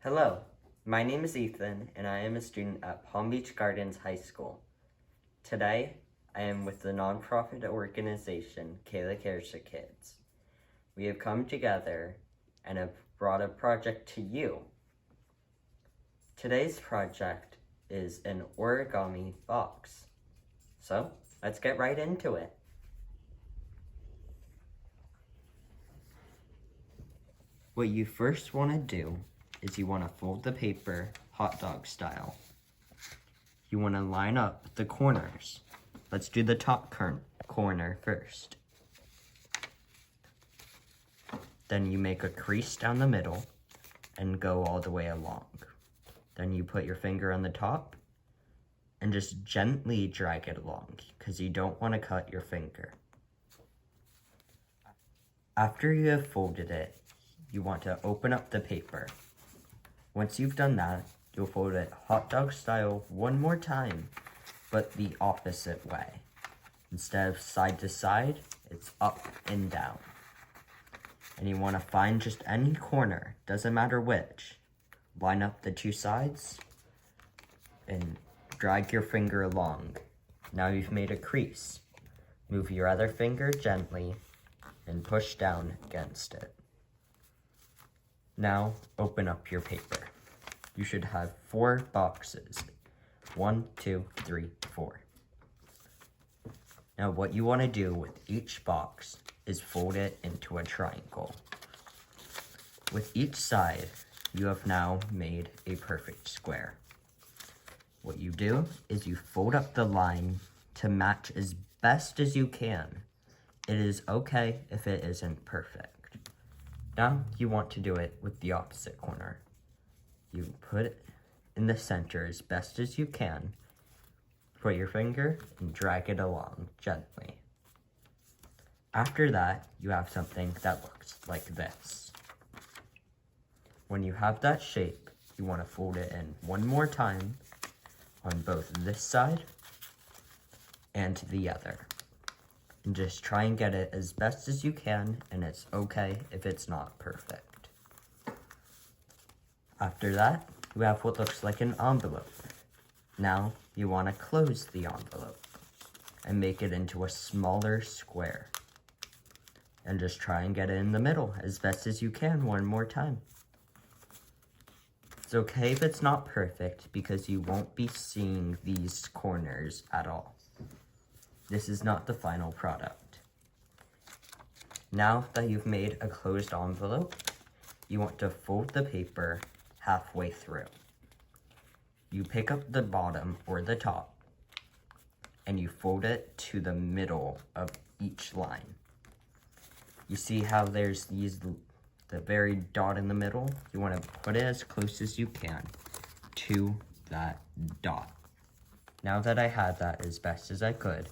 Hello, my name is Ethan, and I am a student at Palm Beach Gardens High School. Today, I am with the nonprofit organization Kayla Cares for Kids. We have come together and have brought a project to you. Today's project is an origami box. So, let's get right into it. What you first want to do is you want to fold the paper hot dog style. You want to line up the corners. Let's do the top corner first. Then you make a crease down the middle and go all the way along. Then you put your finger on the top and just gently drag it along because you don't want to cut your finger. After you have folded it, you want to open up the paper. Once you've done that, you'll fold it hot dog style one more time, but the opposite way. Instead of side to side, it's up and down. And you want to find just any corner, doesn't matter which. Line up the two sides and drag your finger along. Now you've made a crease. Move your other finger gently and push down against it. Now, open up your paper. You should have 4 boxes. 1, 2, 3, 4. Now, what you want to do with each box is fold it into a triangle. With each side, you have now made a perfect square. What you do is you fold up the line to match as best as you can. It is okay if it isn't perfect. Now, you want to do it with the opposite corner. You put it in the center as best as you can. Put your finger and drag it along gently. After that, you have something that looks like this. When you have that shape, you want to fold it in one more time on both this side and the other. And just try and get it as best as you can, and it's okay if it's not perfect. After that, you have what looks like an envelope. Now, you want to close the envelope and make it into a smaller square. And just try and get it in the middle as best as you can one more time. It's okay if it's not perfect because you won't be seeing these corners at all. This is not the final product. Now that you've made a closed envelope, you want to fold the paper halfway through. You pick up the bottom or the top, and you fold it to the middle of each line. You see how there's the very dot in the middle? You want to put it as close as you can to that dot. Now that I had that as best as I could,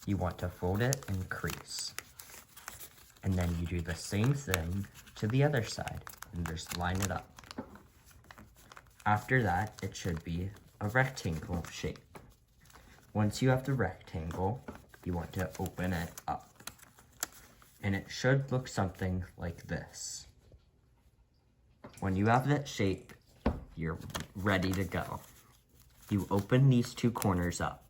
you want to fold it and crease. And then you do the same thing to the other side and just line it up. After that, it should be a rectangle shape. Once you have the rectangle, you want to open it up. And it should look something like this. When you have that shape, you're ready to go. You open these 2 corners up.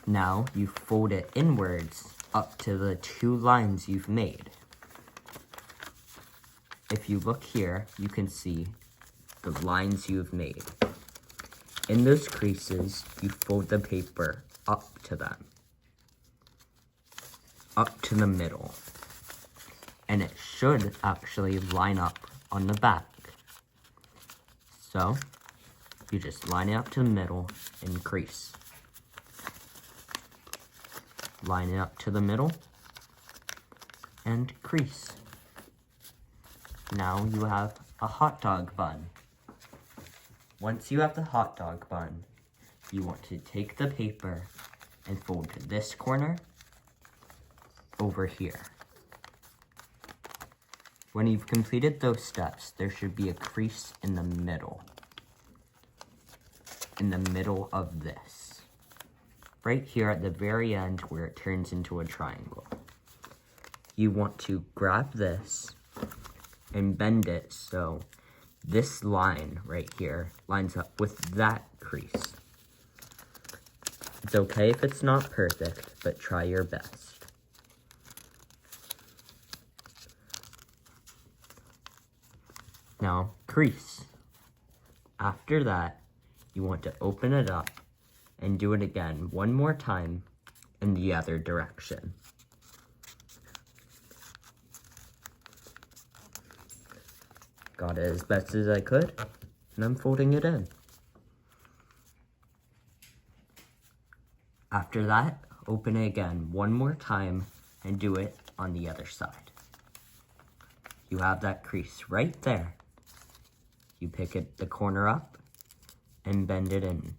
Now, you fold it inwards up to the 2 lines you've made. If you look here, you can see the lines you've made. In those creases, you fold the paper up to them. Up to the middle. And it should actually line up on the back. So, you just line it up to the middle and crease. Line it up to the middle and crease. Now you have a hot dog bun. Once you have the hot dog bun, you want to take the paper and fold this corner over here. When you've completed those steps, there should be a crease in the middle. In the middle of this. Right here at the very end where it turns into a triangle. You want to grab this and bend it so this line right here lines up with that crease. It's okay if it's not perfect, but try your best. Now, crease. After that, you want to open it up and do it again one more time in the other direction. Got it as best as I could, and I'm folding it in. After that, open it again one more time and do it on the other side. You have that crease right there. You pick it the corner up and bend it in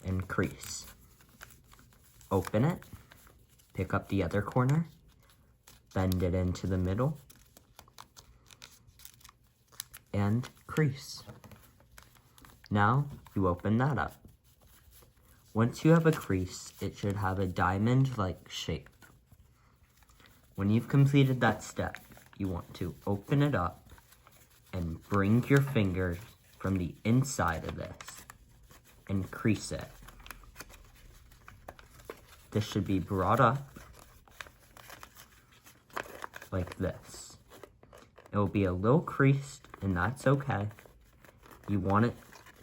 and crease. Open it, pick up the other corner, bend it into the middle, and crease. Now you open that up. Once you have a crease, it should have a diamond-like shape. When you've completed that step, you want to open it up and bring your fingers from the inside of this and crease it. This should be brought up like this. It will be a little creased, and that's okay. You want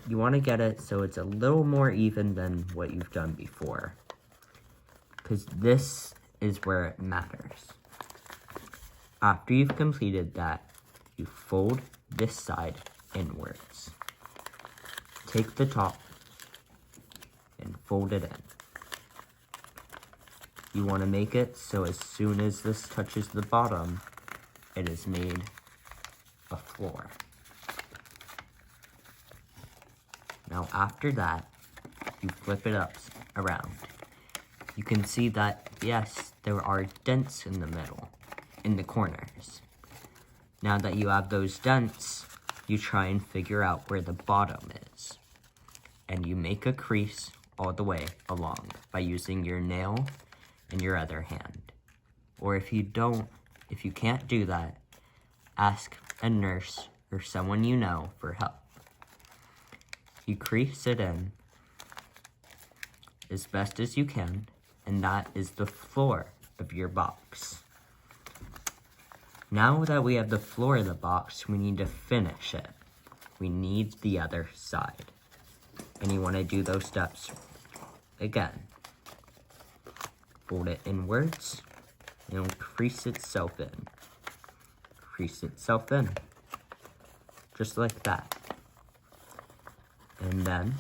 to get it so it's a little more even than what you've done before, because this is where it matters. After you've completed that, you fold this side inwards. Take the top and fold it in. You want to make it so as soon as this touches the bottom, it is made a floor. Now after that, you flip it up around. You can see that, yes, there are dents in the middle, in the corners. Now that you have those dents, you try and figure out where the bottom is. And you make a crease all the way along by using your nail and your other hand. Or if you can't do that, ask a nurse or someone you know for help. You crease it in as best as you can, and that is the floor of your box. Now that we have the floor of the box, we need to finish it. We need the other side. And you want to do those steps again. Fold it inwards, and it'll crease itself in. Crease itself in. Just like that. And then,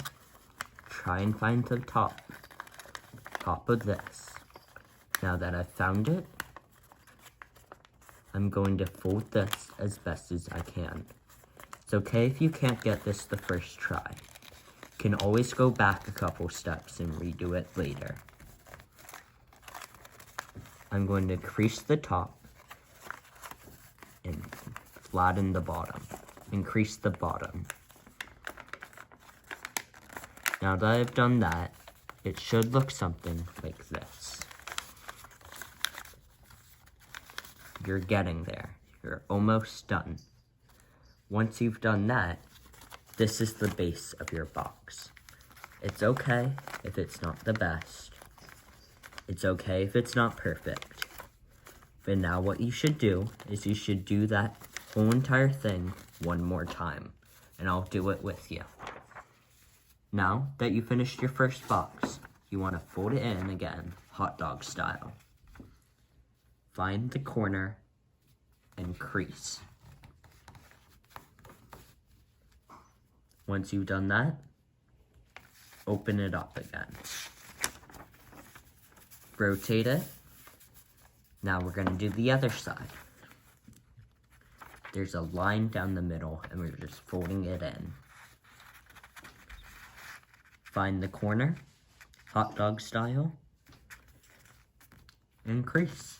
try and find the top of this. Now that I've found it, I'm going to fold this as best as I can. It's okay if you can't get this the first try. You can always go back a couple steps and redo it later. I'm going to crease the top and flatten the bottom and crease the bottom. Now that I've done that, it should look something like this. You're getting there. You're almost done. Once you've done that, this is the base of your box. It's okay if it's not the best. It's okay if it's not perfect. But now what you should do is you should do that whole entire thing one more time. And I'll do it with you. Now that you finished your first box, you want to fold it in again, hot dog style. Find the corner and crease. Once you've done that, open it up again. Rotate it. Now we're going to do the other side. There's a line down the middle, and we're just folding it in. Find the corner, hot dog style, and crease.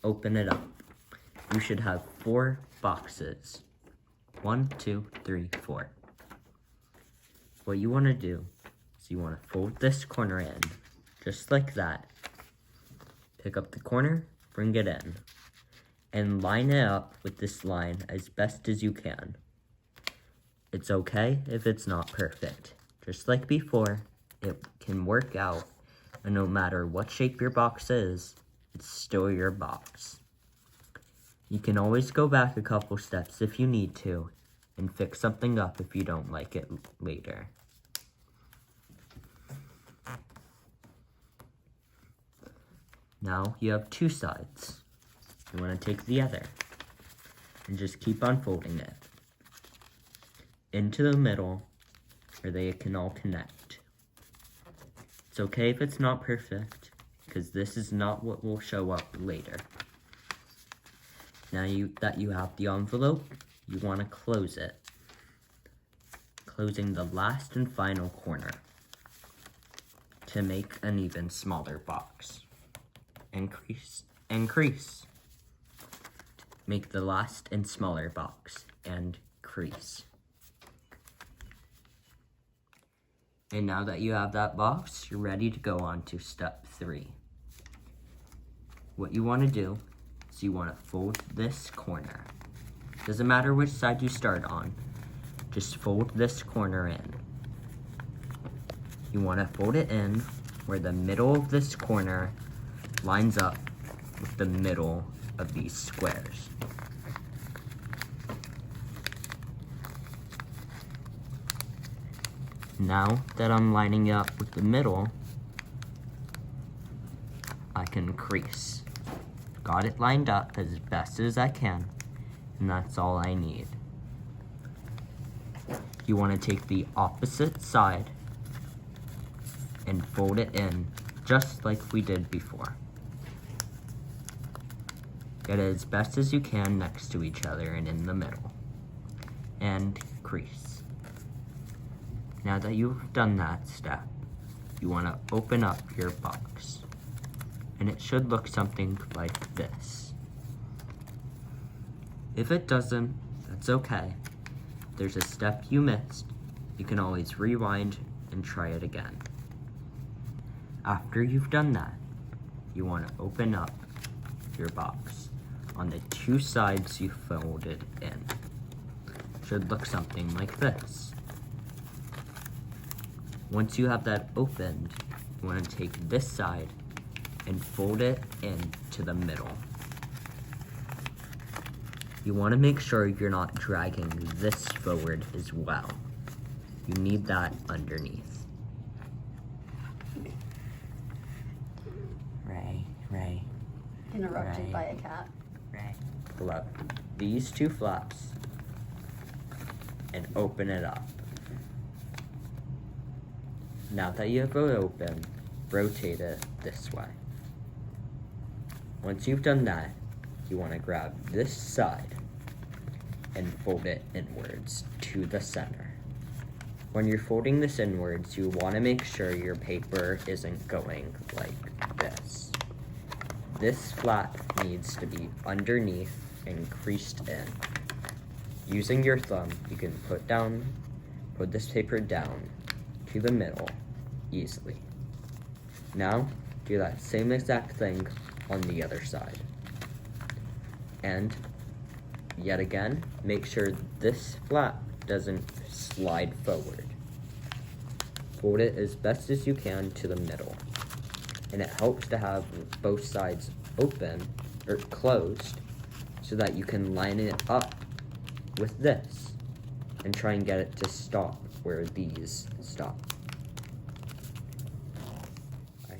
Open it up. You should have 4 boxes. 1, 2, 3, 4. What you want to do is you want to fold this corner in, just like that. Pick up the corner, bring it in, and line it up with this line as best as you can. It's okay if it's not perfect. Just like before, it can work out, and no matter what shape your box is, it's still your box. You can always go back a couple steps if you need to, and fix something up if you don't like it later. Now you have two sides. You want to take the other, and just keep on folding it into the middle where they can all connect. It's okay if it's not perfect, because this is not what will show up later. Now that you have the envelope, you want to close it, closing the last and final corner to make an even smaller box. And crease. Make the last and smaller box and crease. And now that you have that box, you're ready to go on to step 3. What you want to do is you want to fold this corner. Doesn't matter which side you start on, just fold this corner in. You want to fold it in where the middle of this corner lines up with the middle of these squares. Now that I'm lining up with the middle, I can crease. Got it lined up as best as I can, and that's all I need. You want to take the opposite side and fold it in just like we did before. Get it as best as you can next to each other and in the middle. And crease. Now that you've done that step, you want to open up your box. And it should look something like this. If it doesn't, that's okay. If there's a step you missed, you can always rewind and try it again. After you've done that, you want to open up your box on the two sides you folded in. Should look something like this. Once you have that opened, you want to take this side and fold it into the middle. You want to make sure you're not dragging this forward as well. You need that underneath. Ray. Interrupted by a cat. Pull up these two flaps and open it up. Now that you have it open, rotate it this way. Once you've done that, you want to grab this side and fold it inwards to the center. When you're folding this inwards, you want to make sure your paper isn't going like this. This flap needs to be underneath and creased in. Using your thumb, you can put this paper down to the middle easily. Now, do that same exact thing on the other side. And yet again, make sure this flap doesn't slide forward. Fold it as best as you can to the middle. And it helps to have both sides open or closed so that you can line it up with this and try and get it to stop where these stop.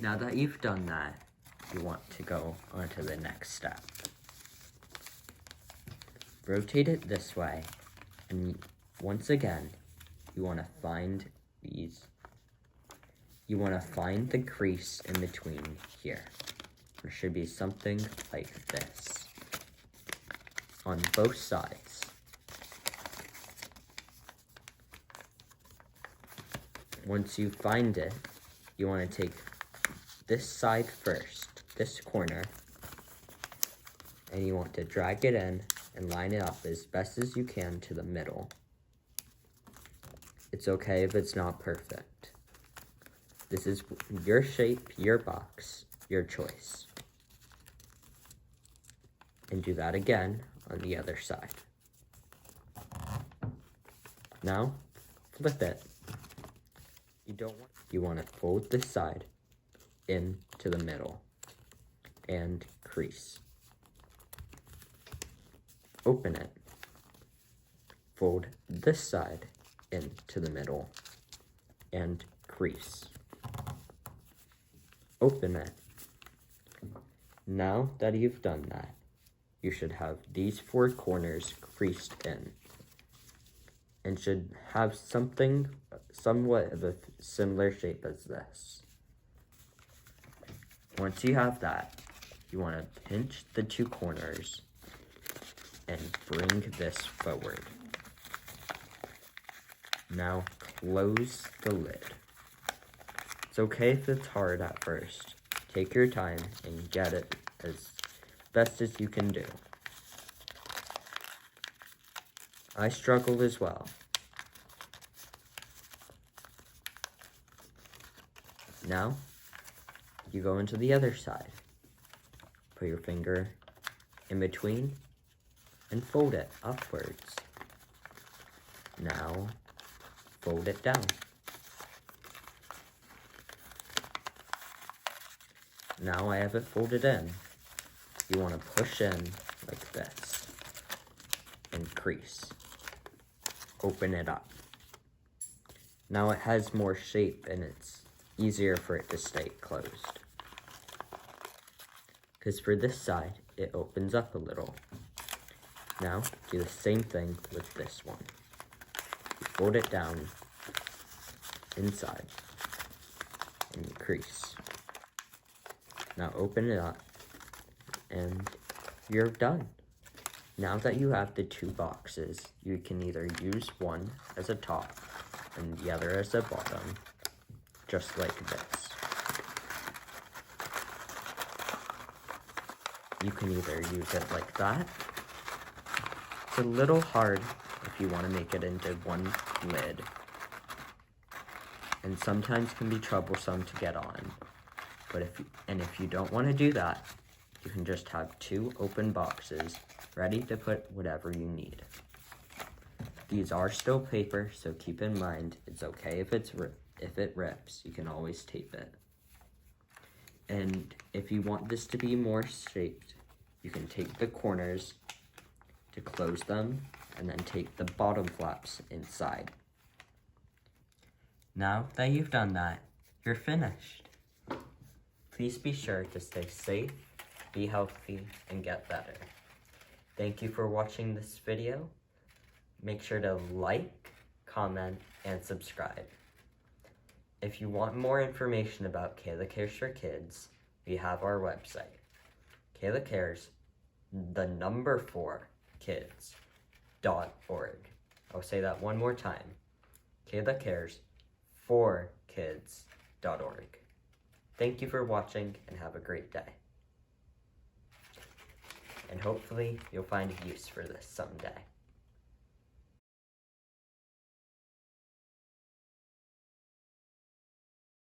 Now that you've done that, you want to go on to the next step. Rotate it this way, and once again, you want to find the crease in between here. There should be something like this on both sides. Once you find it, you want to take this side first, this corner, and you want to drag it in and line it up as best as you can to the middle. It's okay if it's not perfect. This is your shape, your box, your choice. And do that again on the other side. Now, flip it. You want to fold this side into the middle and crease. Open it. Fold this side into the middle and crease. Open it. Now that you've done that, you should have these 4 corners creased in and should have something somewhat of a similar shape as this. Once you have that, you want to pinch the 2 corners and bring this forward. Now close the lid. It's okay if it's hard at first. Take your time and get it as best as you can do. I struggled as well. Now, you go into the other side. Put your finger in between and fold it upwards. Now, fold it down. Now I have it folded in. You want to push in like this and crease. Open it up. Now it has more shape and it's easier for it to stay closed. Because for this side, it opens up a little. Now, do the same thing with this one. You fold it down inside and you crease. Now open it up and you're done. Now that you have the 2 boxes, you can either use one as a top and the other as a bottom, just like this. You can either use it like that. It's a little hard if you want to make it into one lid, and sometimes can be troublesome to get on. But if you don't want to do that, you can just have 2 open boxes ready to put whatever you need. These are still paper, so keep in mind it's okay if it rips. You can always tape it. And if you want this to be more shaped, you can take the corners to close them and then take the bottom flaps inside. Now that you've done that, you're finished. Please be sure to stay safe, be healthy, and get better. Thank you for watching this video. Make sure to like, comment, and subscribe. If you want more information about Kayla Cares for Kids, we have our website, Kayla Cares, the number 4 kids.org. I'll say that one more time. Kayla Cares for kids.org. Thank you for watching and have a great day. And hopefully you'll find a use for this someday.